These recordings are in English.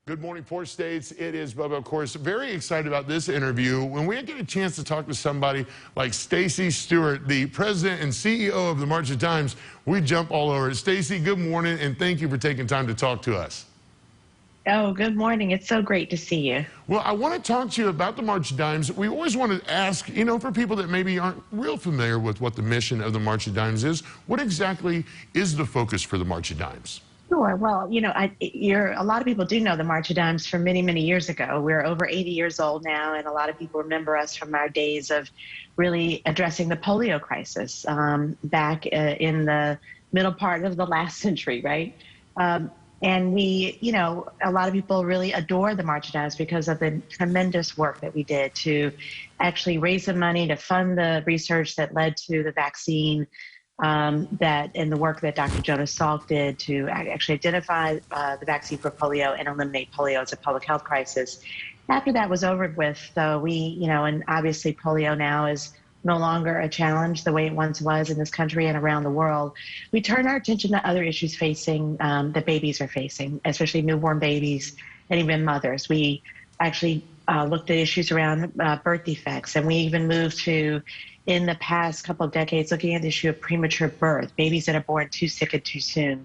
Good morning, 4 States. It is Bubba, of course. Very excited about this interview. When we get a chance to talk to somebody like Stacy Stewart, the president and CEO of the March of Dimes, we jump all over it. Stacy, good morning, and thank you for taking time to talk to us. Oh, good morning. It's so great to see you. Well, I want to talk to you about the March of Dimes. We always want to ask, for people that maybe aren't real familiar with what the mission of the March of Dimes is, what exactly is the focus for the March of Dimes? Sure. Well, a lot of people do know the March of Dimes from many, many years ago. We're over 80 years old now, and a lot of people remember us from our days of really addressing the polio crisis back in the middle part of the last century, right? And we, a lot of people really adore the March of Dimes because of the tremendous work that we did to actually raise the money to fund the research that led to the vaccine, and the work that Dr. Jonas Salk did to actually identify the vaccine for polio and eliminate polio as a public health crisis. After that was over with, though, and obviously polio now is no longer a challenge the way it once was in this country and around the world, we turn our attention to other issues facing that babies are facing, especially newborn babies and even mothers. We actually looked at issues around birth defects, and we even moved to, in the past couple of decades, looking at the issue of premature birth, babies that are born too sick and too soon.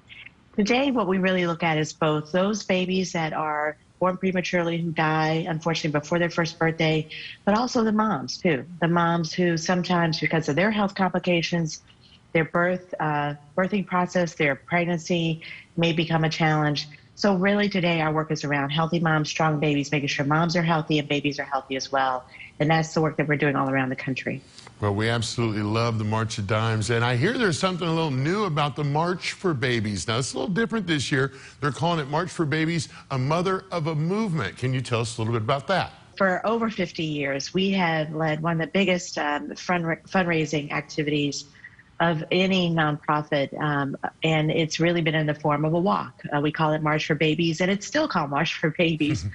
Today, what we really look at is both those babies that are born prematurely who die, unfortunately, before their first birthday, but also the moms, too. The moms who sometimes, because of their health complications, their birthing process, their pregnancy may become a challenge. So really today our work is around healthy moms, strong babies, making sure moms are healthy and babies are healthy as well. And that's the work that we're doing all around the country. Well, we absolutely love the March of Dimes. And I hear there's something a little new about the March for Babies. Now, it's a little different this year. They're calling it March for Babies, a mother of a movement. Can you tell us a little bit about that? For over 50 years, we have led one of the biggest fundraising activities of any nonprofit, and it's really been in the form of a walk. We call it March for Babies, and it's still called March for Babies.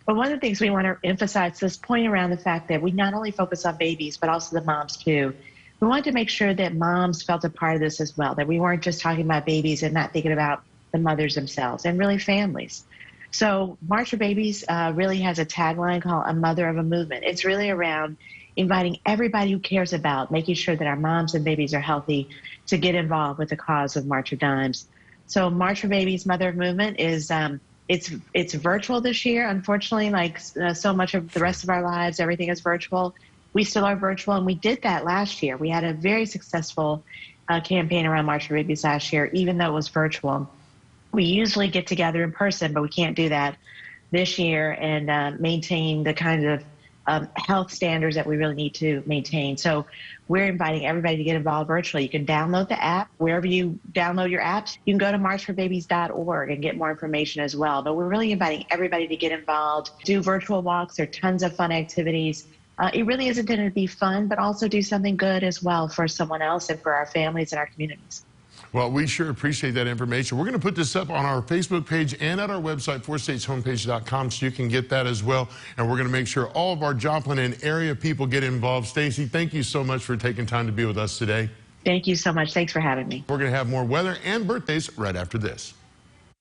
But one of the things we want to emphasize, this point around the fact that we not only focus on babies, but also the moms too. We wanted to make sure that moms felt a part of this as well, that we weren't just talking about babies and not thinking about the mothers themselves and really families. So March for Babies really has a tagline called A Mother of a Movement. It's really around inviting everybody who cares about making sure that our moms and babies are healthy to get involved with the cause of March of Dimes. So March for Babies, Mother of Movement is it's virtual this year. Unfortunately, like so much of the rest of our lives, everything is virtual. We still are virtual, and we did that last year. We had a very successful campaign around March for Babies last year, even though it was virtual. We usually get together in person, but we can't do that this year and maintain the kind of health standards that we really need to maintain. So we're inviting everybody to get involved virtually. You can download the app. Wherever you download your apps, you can go to marchforbabies.org and get more information as well. But we're really inviting everybody to get involved, do virtual walks. There are tons of fun activities. It really isn't going to be fun, but also do something good as well for someone else and for our families and our communities. Well, we sure appreciate that information. We're going to put this up on our Facebook page and at our website, 4stateshomepage.com, so you can get that as well. And we're going to make sure all of our Joplin and area people get involved. Stacy, thank you so much for taking time to be with us today. Thank you so much. Thanks for having me. We're going to have more weather and birthdays right after this.